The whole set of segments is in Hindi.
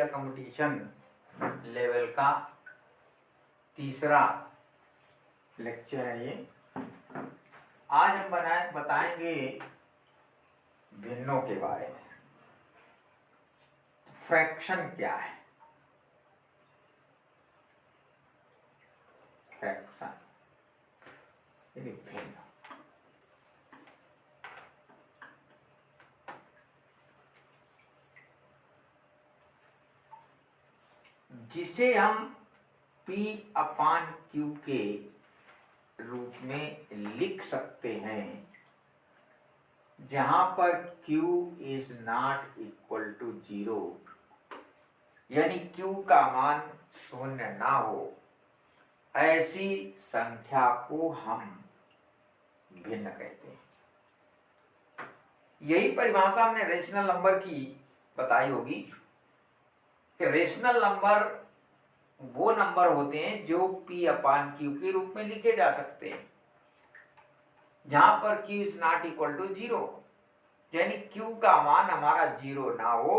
इंडिया कंपटीशन लेवल का तीसरा लेक्चर है ये। आज हम बताएंगे भिन्नों के बारे में। फ्रैक्शन क्या है? फ्रैक्शन यानी भिन्न। जिसे हम P/Q के रूप में लिख सकते हैं, जहां पर Q is not equal to 0, यानी Q का मान शून्य ना हो, ऐसी संख्या को हम भिन्न कहते हैं। यही परिभाषा हमने रेशनल नंबर की बताई होगी कि रेशनल नंबर वो नंबर होते हैं जो P/Q के रूप में लिखे जा सकते हैं, जहां पर Q is not equal to 0, यानी Q का मान हमारा 0 ना हो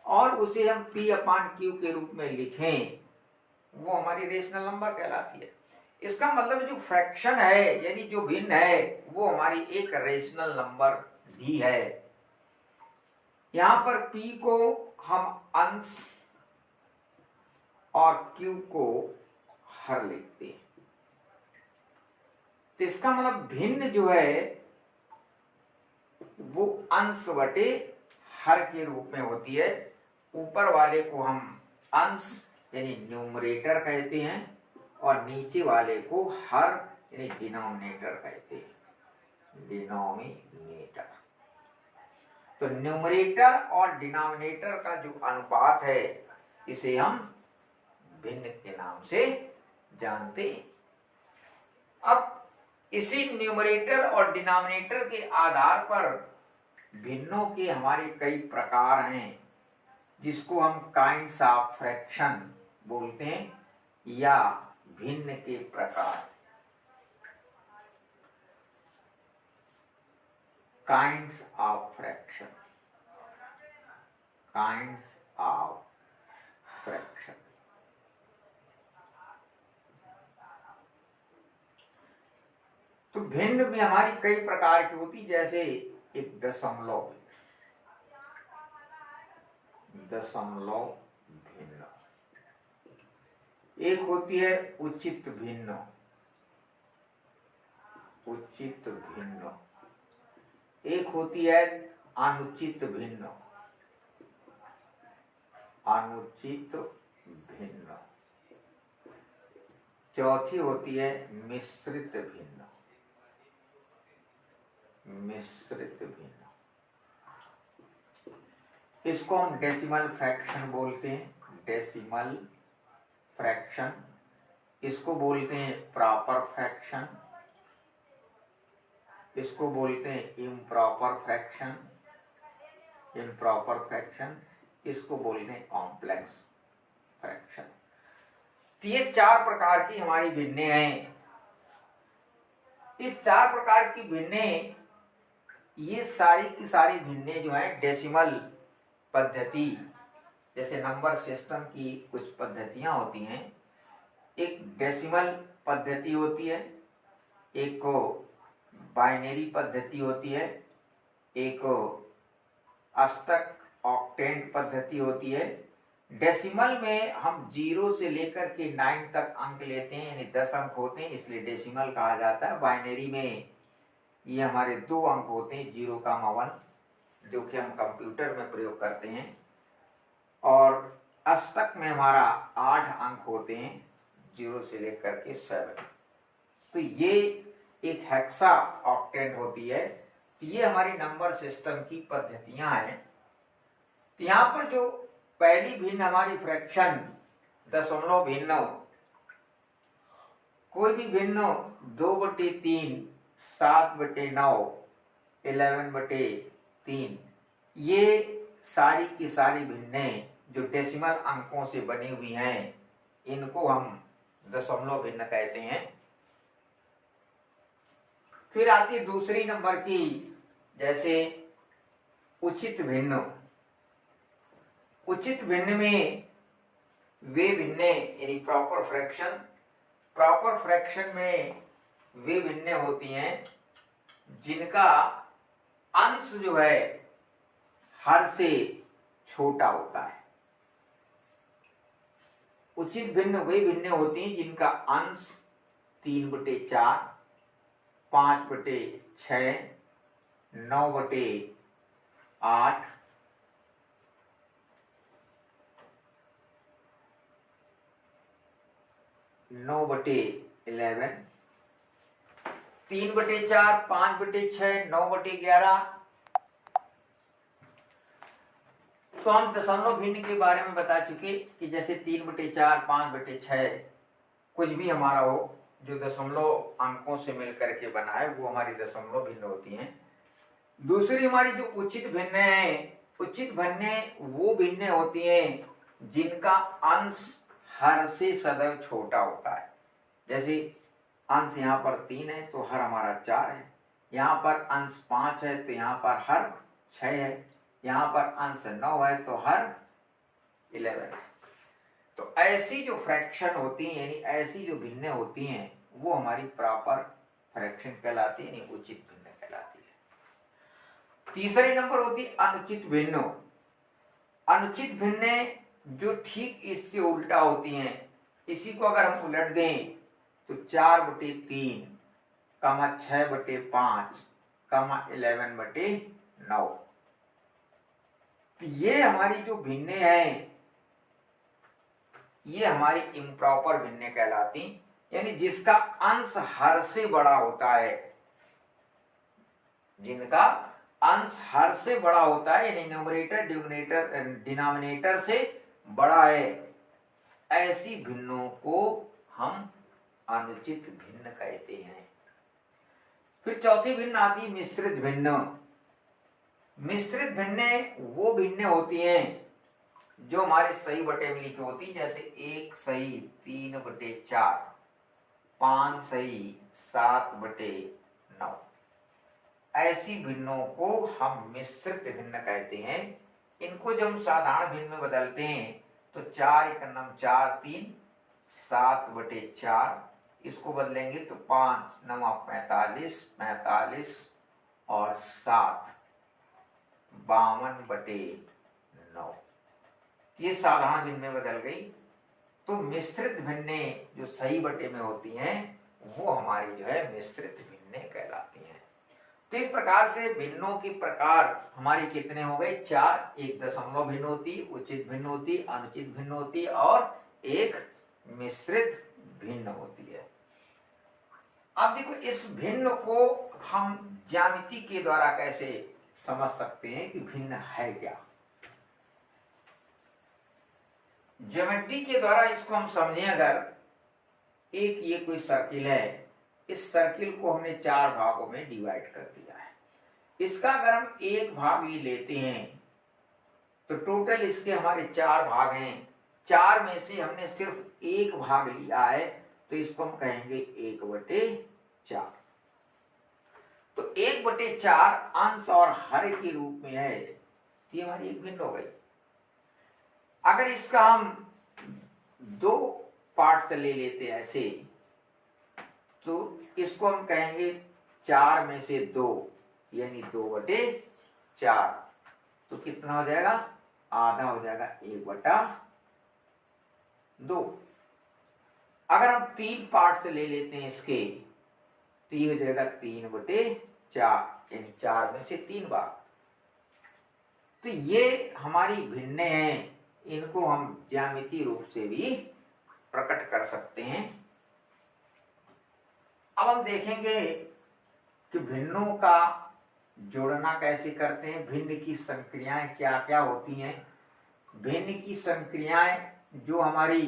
और उसे हम P/Q के रूप में लिखें, वो हमारी रेशनल नंबर कहलाती है। इसका मतलब जो फ्रैक्शन है यानी जो भिन्न है, वो हमारी एक रेशनल नंबर भी है। यहां पर P को हम अंश और Q को हर लिखते हैं। तो इसका मतलब भिन्न जो है वो अंश बटे हर के रूप में होती है। ऊपर वाले को हम अंश यानी न्यूमरेटर कहते हैं और नीचे वाले को हर यानी डिनोमिनेटर कहते हैं। डिनोमिनेटर। तो न्यूमरेटर और डिनोमिनेटर का जो अनुपात है, इसे हम भिन्न के नाम से जानते हैं। अब इसी न्यूमरेटर और डिनोमिनेटर के आधार पर भिन्नों के हमारे कई प्रकार हैं, जिसको हम काइंड्स ऑफ फ्रैक्शन बोलते हैं या भिन्न के प्रकार। Kinds of fraction, kinds of fraction. तो भिन्न भी हमारी कई प्रकार की होती, जैसे एक दशमलव भिन्न, एक होती है उचित भिन्न, एक होती है अनुचित भिन्न, चौथी होती है मिश्रित भिन्न, इसको हम डेसिमल फ्रैक्शन बोलते हैं, डेसिमल फ्रैक्शन। इसको बोलते हैं प्रॉपर फ्रैक्शन, इसको बोलते हैं इम्प्रॉपर फ्रैक्शन, इसको बोलते हैं कॉम्प्लेक्स फ्रैक्शन। तो ये 4 प्रकार की हमारी भिन्ने हैं। इस 4 प्रकार की भिन्ने, ये सारी की सारी भिन्ने जो है डेसिमल पद्धति, जैसे नंबर सिस्टम की कुछ पद्धतियां होती हैं। एक डेसिमल पद्धति होती है, एक को बाइनरी पद्धति होती है, एक को अष्टक ऑक्टेंट पद्धति होती है। डेसिमल में हम 0 से लेकर के 9 तक अंक लेते हैं, यानी 10 अंक होते हैं, इसलिए डेसिमल कहा जाता है। बाइनरी में ये हमारे 2 अंक होते हैं, 0, 1, जो कि हम कंप्यूटर में प्रयोग करते हैं। और अष्टक में हमारा 8 अंक होते हैं, 0 से लेकर के 7। तो ये एक हेक्सा ऑक्टेंट होती है। तो ये हमारी नंबर सिस्टम की पद्धतियां हैं। तो यहाँ पर जो पहली भिन्न हमारी फ्रैक्शन दशमलव भिन्न, कोई भी भिन्न 2/3, 7/9, 11/3, ये सारी की सारी भिन्ने जो डेसिमल अंकों से बनी हुई हैं, इनको हम दशमलव भिन्न कहते हैं। फिर आती है दूसरी नंबर की, जैसे उचित भिन्न। उचित भिन्न में वे भिन्ने यानी प्रॉपर फ्रैक्शन में वे भिन्ने होती हैं जिनका अंश जो है हर से छोटा होता है। उचित भिन्न वे भिन्ने होती हैं जिनका अंश 3/4, 5/6, 9/8, 9/11, 3/4, 5/6, 9/11। तो हम दशमलव भिन्न के बारे में बता चुके कि जैसे 3/4, 5/6 कुछ भी हमारा हो जो दशमलव अंकों से मिलकर के बना है वो हमारी दशमलव भिन्न होती हैं। दूसरी हमारी जो उचित भिन्न है, उचित भिन्न वो भिन्न होती हैं जिनका अंश हर से सदैव छोटा होता है। जैसे अंश यहाँ पर 3 है तो हर हमारा 4 है, यहाँ पर अंश 5 है तो यहाँ पर हर 6 है, यहाँ पर अंश 9 है तो हर 11 है। तो ऐसी जो फ्रैक्शन होती हैं यानी ऐसी जो भिन्न होती हैं वो हमारी प्रॉपर फ्रैक्शन कहलाती है, यानी उचित भिन्न कहलाती है। तीसरे नंबर होती है अनुचित भिन्न। अनुचित भिन्न जो ठीक इसके उल्टा होती हैं, इसी को अगर हम उलट दें तो 4/3, 6/5, 11/9। तो ये हमारी जो भिन्ने हैं ये हमारी इम्प्रॉपर भिन्ने कहलाती, यानी जिसका अंश हर से बड़ा होता है, जिनका अंश हर से बड़ा होता है यानी न्यूमरेटर डिनोमिनेटर से बड़ा है, ऐसी भिन्नों को हम अनुचित भिन्न कहते हैं। फिर चौथी भिन्न आती है मिश्रित भिन्न। मिश्रित भिन्न वो भिन्न होती हैं जो हमारे सही बटे में लिखी होती है, जैसे 1 सही 3/4, 5 सही 7/9। ऐसी भिन्नों को हम मिश्रित भिन्न कहते हैं। इनको जब हम साधारण भिन्न में बदलते हैं तो 4 × 9 4, 3 7/4, इसको बदलेंगे तो 5 × 9 45, 45 और 7 52/9। ये साधारण भिन्न में बदल गई। तो मिश्रित भिन्ने जो सही बटे में होती हैं वो हमारी जो है मिश्रित भिन्ने कहलाती हैं। तो इस प्रकार से भिन्नों के प्रकार हमारी कितने हो गए? 4। एक दशमलव भिन्न होती, उचित भिन्न होती, अनुचित भिन्न होती और एक मिश्रित भिन्न होती है। अब देखो इस भिन्न को हम ज्यामिति के द्वारा कैसे समझ सकते हैं कि भिन्न है क्या। ज्योमेट्री के द्वारा इसको हम समझें, अगर एक ये कोई सर्किल है, इस सर्किल को हमने 4 भागों में डिवाइड कर दिया है। इसका अगर हम एक भाग ही लेते हैं तो टोटल इसके हमारे 4 भाग हैं। 4 में से हमने सिर्फ एक भाग लिया है तो इसको हम कहेंगे 1/4। तो 1/4 अंश और हर के रूप में है, ये हमारी एक भिन्न हो गई। अगर इसका हम 2 पार्ट से ले लेते हैं ऐसे, तो इसको हम कहेंगे 4 में से 2 यानी 2/4। तो कितना हो जाएगा? आधा हो जाएगा 1/2। अगर हम 3 पार्ट से ले लेते हैं इसके, तो ये हो जाएगा 3/4 यानी 4 में से 3 भाग। तो ये हमारी भिन्न हैं, इनको हम ज्यामितीय रूप से भी प्रकट कर सकते हैं। अब हम देखेंगे कि भिन्नों का जोड़ना कैसे करते हैं, भिन्न की संक्रियाएं क्या क्या होती हैं। भिन्न की संक्रियाएं जो हमारी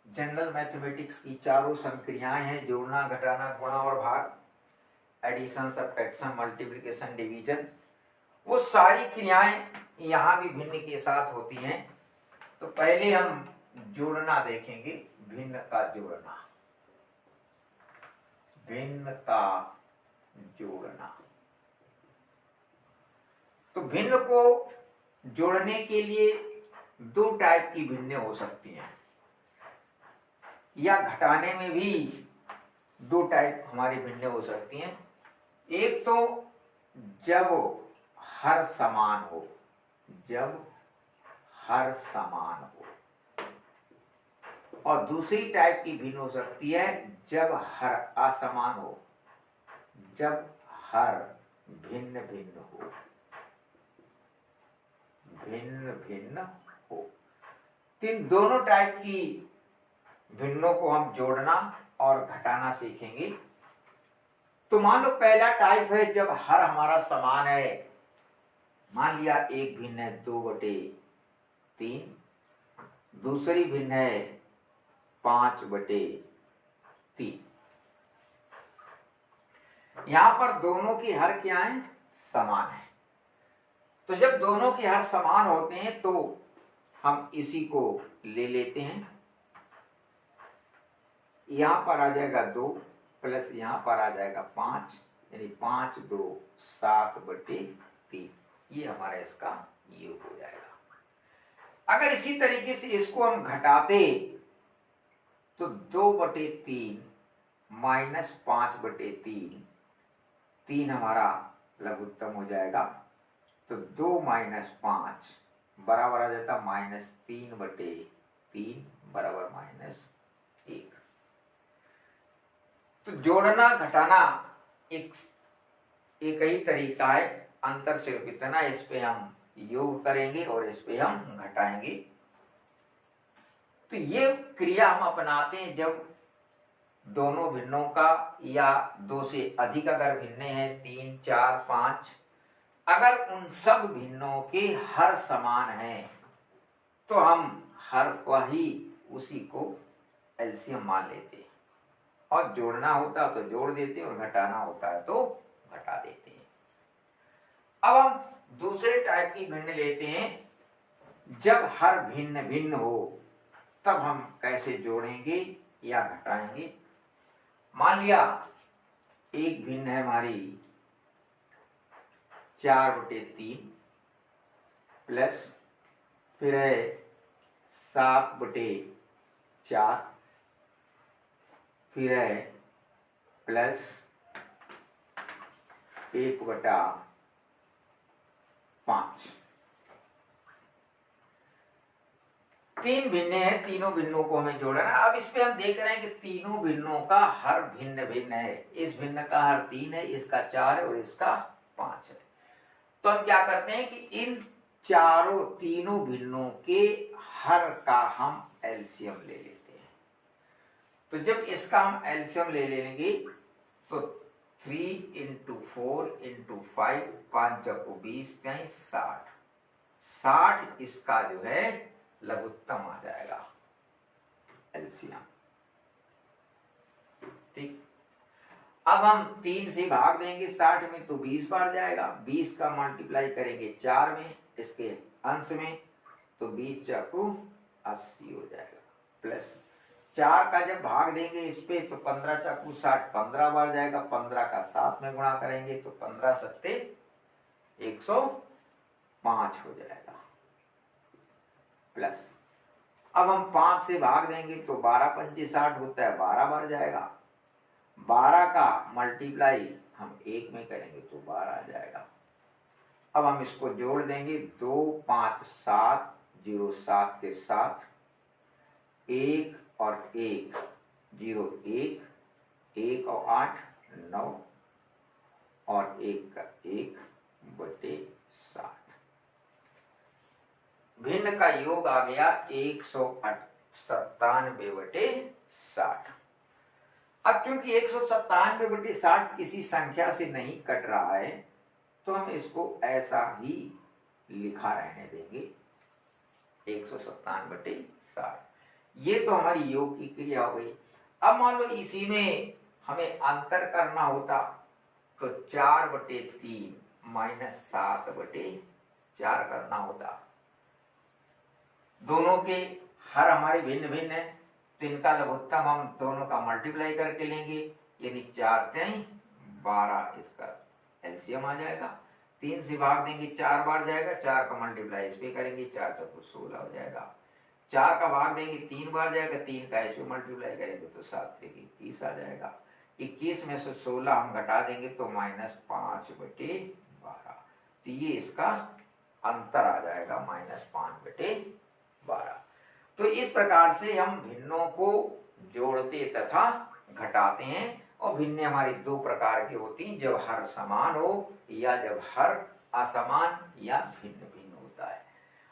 जनरल मैथमेटिक्स की चारों संक्रियाएं हैं, जोड़ना, घटाना, गुणा और भाग, एडिशन, सब्ट्रैक्शन, मल्टीप्लिकेशन, डिवीजन, वो सारी क्रियाएं यहाँ भी भिन्न के साथ होती हैं। तो पहले हम जोड़ना देखेंगे, भिन्न का जोड़ना। भिन्न का जोड़ना, तो भिन्न को जोड़ने के लिए दो टाइप की भिन्नें हो सकती हैं, या घटाने में भी दो टाइप हमारी भिन्नें हो सकती हैं। एक तो जब हर समान हो, जब हर समान हो, और दूसरी टाइप की भिन्न हो सकती है जब हर असमान हो, जब हर भिन्न भिन्न हो, भिन्न भिन्न हो। इन दोनों टाइप की भिन्नों को हम जोड़ना और घटाना सीखेंगे। तो मान लो पहला टाइप है जब हर हमारा समान है। मान लिया एक भिन्न है 2/3, दूसरी भिन्न है 5/3। यहां पर दोनों की हर क्या है? समान है। तो जब दोनों की हर समान होते हैं तो हम इसी को ले लेते हैं। यहां पर आ जाएगा 2 प्लस यहां पर आ जाएगा 5, यानी 5 2 7/3। ये हमारा इसका योग हो जाएगा। अगर इसी तरीके से इसको हम घटाते तो 2/3 माइनस 5/3, 3 हमारा लघुत्तम हो जाएगा। तो 2 माइनस 5 बराबर आ जाता -3/3 बराबर -1। तो जोड़ना घटाना एक ही तरीका है, अंतर सिर्फ इतना, इस पे हम योग करेंगे और इस पे हम घटाएंगे। तो ये क्रिया हम अपनाते हैं जब दोनों भिन्नों का या दो से अधिक अगर भिन्ने हैं 3 4 5, अगर उन सब भिन्नों के हर समान हैं तो हम हर को ही उसी को एलसीएम मान लेते हैं, और जोड़ना होता है तो जोड़ देते हैं और घटाना होता है तो घटा देते हैं। अब हम दूसरे टाइप की भिन्न लेते हैं। जब हर भिन्न भिन्न हो तब हम कैसे जोड़ेंगे या घटाएंगे। मान लिया एक भिन्न है हमारी 4/3 प्लस फिर है 7/4, फिर है प्लस 1/5। 3 भिन्न है, तीनों भिन्नों को हमें जोड़ना है। अब इस पे हम देख रहे हैं कि तीनों भिन्नों का हर भिन्न भिन्न है। इस भिन्न का हर 3 है, इसका 4 है और इसका 5 है। तो हम क्या करते हैं कि इन तीनों भिन्नों के हर का हम एलसीएम ले लेते हैं। तो जब इसका हम एलसीएम ले लेंगे तो 3 × 4 × 5, 5 × 20 कहीं 60 इसका जो है लघुत्तम आ जाएगा एलसीएम। ठीक, अब हम 3 से भाग देंगे 60 में तो 20 बार जाएगा। 20 का मल्टीप्लाई करेंगे 4 में, इसके अंश में, तो 20 चाकू 80 हो जाएगा। प्लस 4 का जब भाग देंगे इस पे तो 15 चाकू 60 15 बार जाएगा। 15 का 7 में गुणा करेंगे तो 15 सत्ते 105 हो जाएगा। प्लस अब हम 5 से भाग देंगे तो 12 पंचे 60 होता है, 12 बार जाएगा। 12 का मल्टीप्लाई हम 1 में करेंगे तो 12 आ जाएगा। अब हम इसको जोड़ देंगे 2 5 7 0 7 के साथ 1 और 1 0 1 1 और 8 9 और 1 का 1/60। भिन्न का योग आ गया 197/60। अब क्योंकि 197/60 किसी संख्या से नहीं कट रहा है तो हम इसको ऐसा ही लिखा रहने देंगे 197/60। ये तो हमारी योग की क्रिया हो गई। अब मान लो इसी में हमें अंतर करना होता तो 4/3 माइनस 7/4 करना होता। दोनों के हर हमारे भिन्न भिन्न है तो इनका लघुत्तम हम दोनों का मल्टीप्लाई करके लेंगे, यानी 4 × 12 इसका एलसीएम आ जाएगा। 3 से भाग देंगे 4 बार जाएगा, 4 का मल्टीप्लाई इस पे करेंगे, 4 चौको 16 हो जाएगा। 4 का भाग देंगे 3 बार जाएगा, 3 का इस पे मल्टीप्लाई करेंगे तो 7 से 21 आ जाएगा। 21 में से 16 हम घटा देंगे तो -5/12। तो ये इसका अंतर आ जाएगा -5/12। तो इस प्रकार से हम भिन्नों को जोड़ते तथा घटाते हैं। और भिन्न हमारी 2 प्रकार की होती हैं, जब हर समान हो या जब हर असमान या भिन्न भिन्न होता है।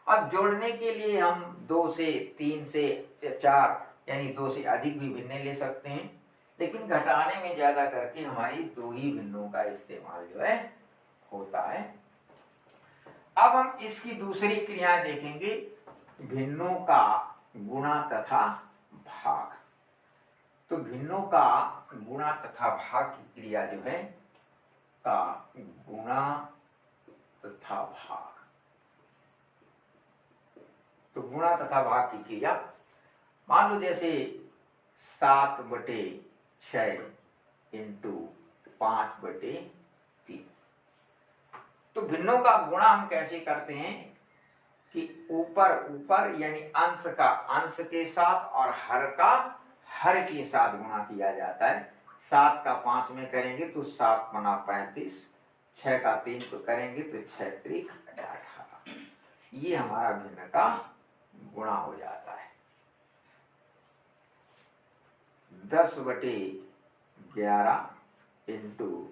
अब जोड़ने के लिए हम 2 से 3 से 4 यानी 2 से अधिक भी भिन्न ले सकते हैं, लेकिन घटाने में ज्यादा करके हमारी 2 ही भिन्नों का इस्तेमाल जो है होता है। अब हम इसकी दूसरी क्रिया देखेंगे, भिन्नों का गुणा तथा भाग। तो भिन्नों का गुणा तथा भाग की क्रिया जो है का गुणा तथा भाग। तो गुणा तथा भाग की क्रिया, मान लो जैसे 7/6 इंटू 5/3। तो भिन्नों का गुणा हम कैसे करते हैं कि ऊपर ऊपर यानी अंश का अंश के साथ और हर का हर के साथ गुणा किया जाता है। 7 का 5 में करेंगे तो 7 गुना 35, 6 का 3 को करेंगे तो 6 त्रिक 18। ये हमारा भिन्न का गुणा हो जाता है। 10/11 इंटू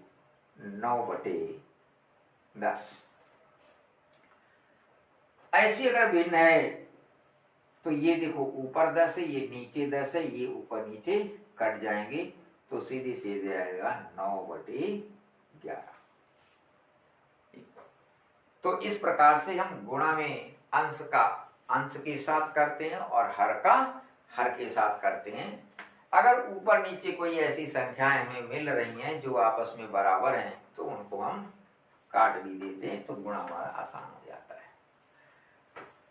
9/10। ऐसी अगर भिन्न है तो ये देखो ऊपर 10 है, ये नीचे 10 है, ये ऊपर नीचे कट जाएंगे तो सीधे सीधे आएगा 9/11। तो इस प्रकार से हम गुणा में अंश का अंश के साथ करते हैं और हर का हर के साथ करते हैं। अगर ऊपर नीचे कोई ऐसी संख्याएं हमें मिल रही हैं जो आपस में बराबर हैं तो उनको हम काट भी देते हैं, तो गुणा हमारा आसान हो जाता है।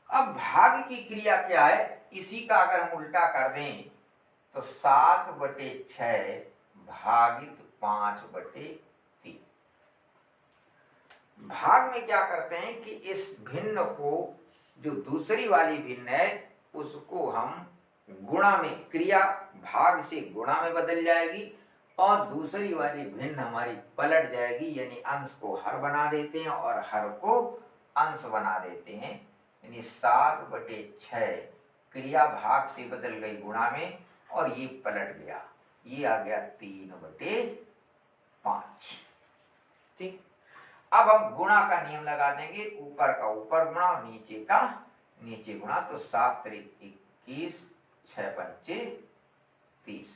अब भाग की क्रिया क्या है, इसी का अगर हम उल्टा कर दें तो 7/6 भागित 5/3। भाग में क्या करते हैं कि इस भिन्न को, जो दूसरी वाली भिन्न है, उसको हम गुणा में, क्रिया भाग से गुणा में बदल जाएगी और दूसरी वाली भिन्न हमारी पलट जाएगी, यानी अंश को हर बना देते हैं और हर को अंश बना देते हैं। यानी 7/6 क्रिया भाग से बदल गई गुणा में और ये पलट गया, ये आ गया 3/5। ठीक, अब हम गुणा का नियम लगा देंगे, ऊपर का ऊपर गुणा और नीचे का नीचे गुणा। तो 7 त्रिक 21, 6 पंचे 30।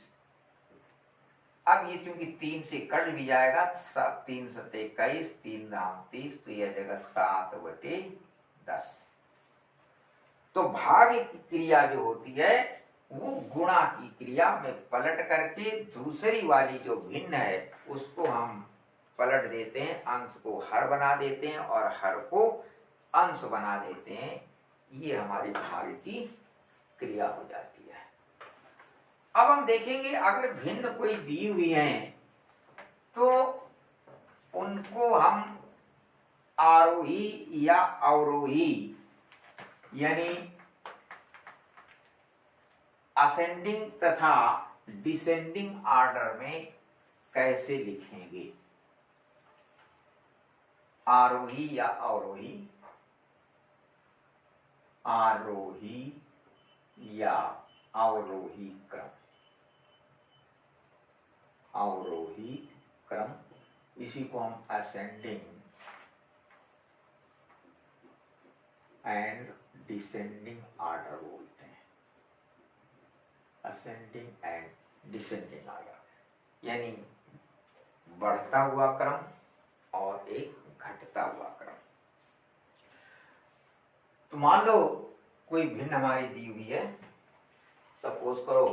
अब ये चूंकि 3 से कट भी जाएगा, 3 सत्ते 21, 3 दाम 30, तो यह जगह 7/10। तो भाग की क्रिया जो होती है वो गुणा की क्रिया में पलट करके दूसरी वाली जो भिन्न है उसको हम पलट देते हैं, अंश को हर बना देते हैं और हर को अंश बना देते हैं। ये हमारी भाग की क्रिया हो जाती है। अब हम देखेंगे अगर भिन्न कोई दी हुई हैं तो उनको हम आरोही या अवरोही यानी असेंडिंग तथा डिसेंडिंग ऑर्डर में कैसे लिखेंगे। आरोही या अवरोही, आरोही या अवरोही क्रम, अवरोही क्रम, इसी को हम असेंडिंग एंड डिसेंडिंग ऑर्डर बोलते हैं। असेंडिंग एंड डिसेंडिंग ऑर्डर यानी बढ़ता हुआ क्रम और एक घटता हुआ क्रम। तो मान लो कोई भिन्न हमारी दी हुई है, सपोज करो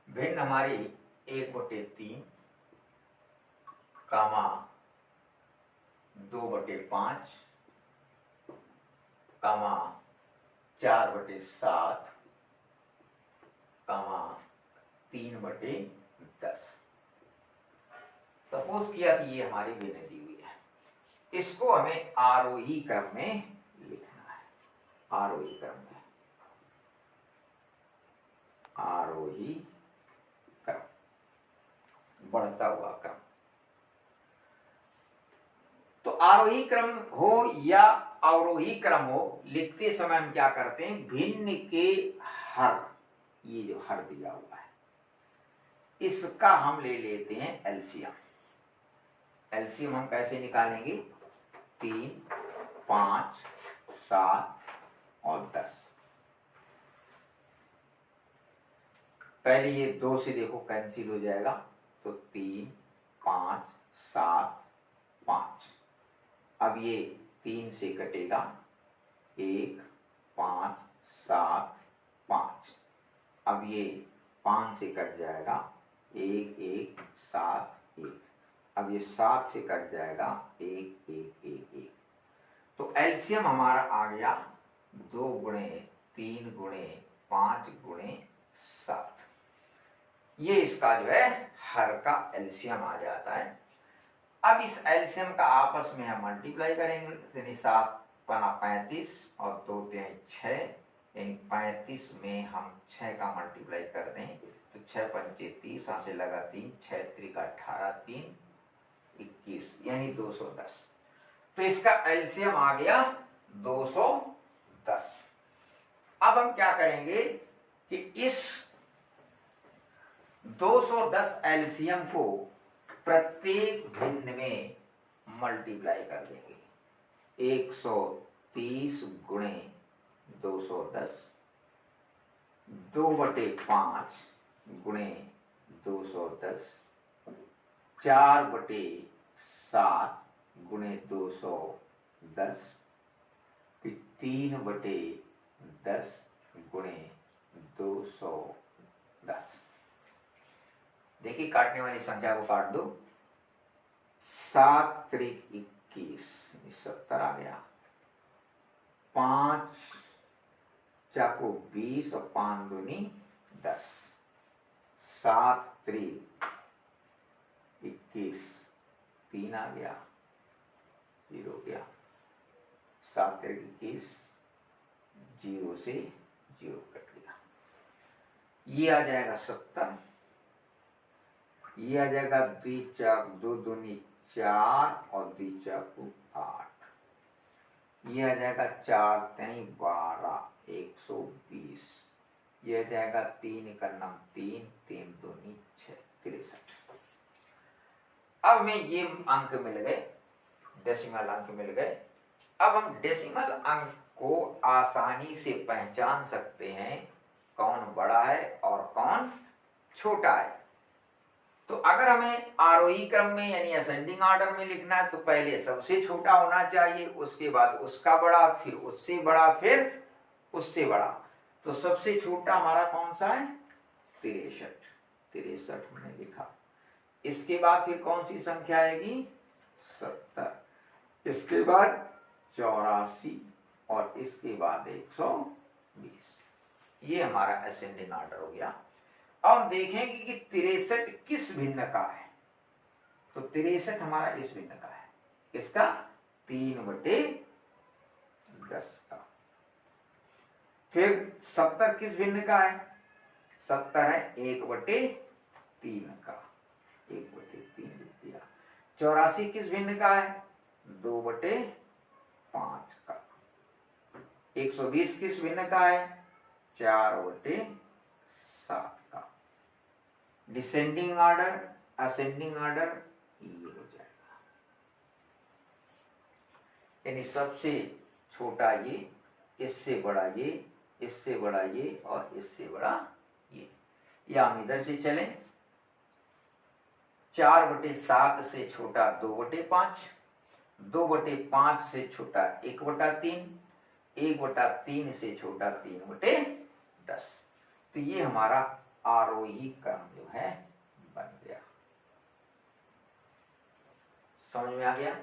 भिन्न हमारी 1/3 कामा 2/5 कामा 4/7 कामा 3/10। सपोज किया कि ये हमारी भिन्न दी हुई है। इसको हमें आरोही क्रम में लिखना है। आरोही क्रम में, आरोही क्रम, बढ़ता हुआ क्रम। तो आरोही क्रम हो या अवरोही क्रम हो, लिखते समय हम क्या करते हैं, भिन्न के हर, ये जो हर दिया हुआ है इसका हम ले लेते हैं एलसीएम। एलसीएम हम कैसे निकालेंगे, 3, 5, 7 और 10। पहले ये 2 से देखो कैंसिल हो जाएगा, तो 3, 5, 7, 5। अब ये 3 से कटेगा, 1, 5, 7, 5। अब ये 5 से कट जाएगा, 1, 1, 7, 1। अब ये 7 से कट जाएगा, 1, 1, 1, 1। तो एलसीएम हमारा आ गया 2 गुणे 3 गुणे 5 गुणे 7। ये इसका जो है हर का एलसीएम आ जाता है। अब इस एलसीएम का आपस में हम मल्टीप्लाई करेंगे, यानी 7 पना 35 और 2 3 6, यानी 35 में हम 6 का मल्टीप्लाई कर दें तो 6 पंचे 30, यहाँ से लगा 3, 6 त्रिक 18, 3 21, यानी 210। तो इसका एलसीएम आ गया 210। अब हम क्या करेंगे कि इस 210 एलसीएम को प्रत्येक भिन्न में मल्टीप्लाई कर देंगे। 130 गुणे 210, 2/5 गुणे 210, 4/7 गुणे 210, 3/10 गुणे 210। देखिए काटने वाली संख्या को काट दो, 7 त्रिक 21, 70 आ गया। 5 चाकू 20 और 5 दूनी 10, 7 त्रिक 21, 3 आ गया, 0 गया। 7 त्रिक 21, 0 से 0 कट गया। ये आ जाएगा 70, ये आ जाएगा 2 चाक 2 दूनी 4 और 2 चाकू 8। ये आ जाएगा 4 3 12, 120। ये आ जाएगा 3 1 9 3, 3 दूनी 6, 63। अब हमें ये अंक मिल गए, डेसिमल अंक मिल गए। अब हम डेसिमल अंक को आसानी से पहचान सकते हैं कौन बड़ा है और कौन छोटा है। तो अगर हमें आरोही क्रम में यानी असेंडिंग ऑर्डर में लिखना है तो पहले सबसे छोटा होना चाहिए, उसके बाद उसका बड़ा, फिर उससे बड़ा, फिर उससे बड़ा। तो सबसे छोटा हमारा कौन सा है, 63। 63 हमने लिखा। इसके बाद फिर कौन सी संख्या आएगी, 70। इसके बाद 84 और इसके बाद 120। ये हमारा असेंडिंग ऑर्डर हो गया। अब हम देखेंगे कि 63 किस भिन्न का है। तो 63 हमारा इस भिन्न का है, इसका 3/10 का। फिर 70 किस भिन्न का है, 70 है 1/3 का, 1/3 लिख दिया। 84 किस भिन्न का है, 2/5 का। 120 किस भिन्न का है, 4/7 का। डिसेंडिंग ऑर्डर, असेंडिंग ऑर्डर ये हो जाएगा, यानी सबसे छोटा ये, इससे बड़ा ये, इससे बड़ा ये और इससे बड़ा ये। या हम इधर से चलें, 4/7 से छोटा 2/5, 2/5 से छोटा 1/3, 1/3 से छोटा 3/10। तो ये हमारा आरोही क्रम जो है बन गया। समझ में आ गया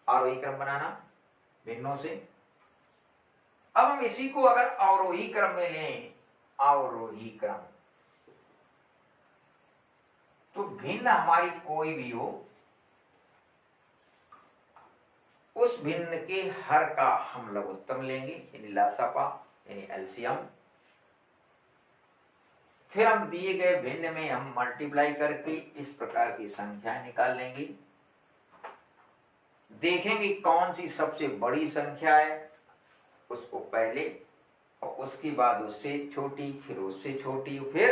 आरोही क्रम बनाना भिन्नों से। अब हम इसी को अगर अवरोही क्रम में लें, अवरोही क्रम, तो भिन्न हमारी कोई भी हो उस भिन्न के हर का हम लघुत्तम लेंगे यानी लसापा यानी एलसीएम। फिर हम दिए गए भिन्न में हम मल्टीप्लाई करके इस प्रकार की संख्याएं निकाल लेंगे। देखेंगे कौन सी सबसे बड़ी संख्या है, उसको पहले, और उसके बाद उससे छोटी, फिर उससे छोटी, फिर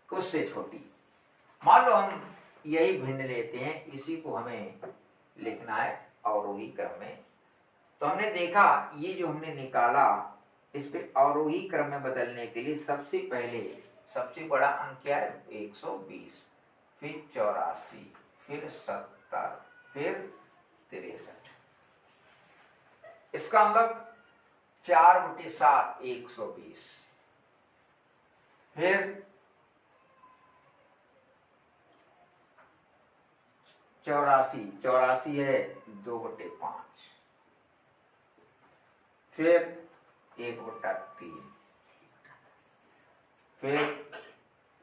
उससे छोटी। मान लो हम यही भिन्न लेते हैं, इसी को हमें लिखना है अवरोही क्रम में। तो हमने देखा ये जो हमने निकाला, इस पे अवरोही क्रम में बदलने के लिए सबसे पहले सबसे बड़ा अंक क्या है 120, फिर 84, फिर 70, फिर 63। इसका मतलब 4/7 120, फिर 84 है 2/5, फिर 1/3, फिर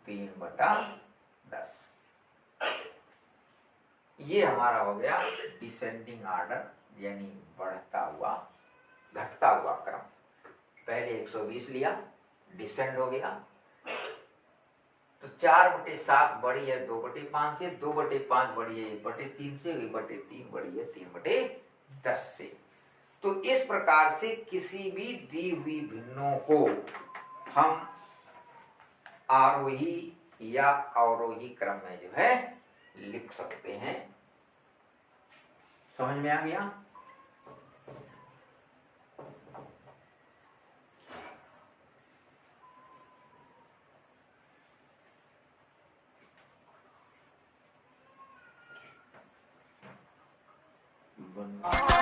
3/10। ये हमारा हो गया डिसेंडिंग ऑर्डर यानी बढ़ता हुआ घटता हुआ क्रम। पहले 120 लिया, डिसेंड हो गया, तो 4/7 बड़ी है 2/5 से, 2/5 बड़ी है 1/3 से, 1/3 बड़ी है 3/10 से। तो इस प्रकार से किसी भी दी हुई भिन्नों को हम आरोही या अवरोही क्रम में जो है लिख सकते हैं। समझ में आ गया? बंद।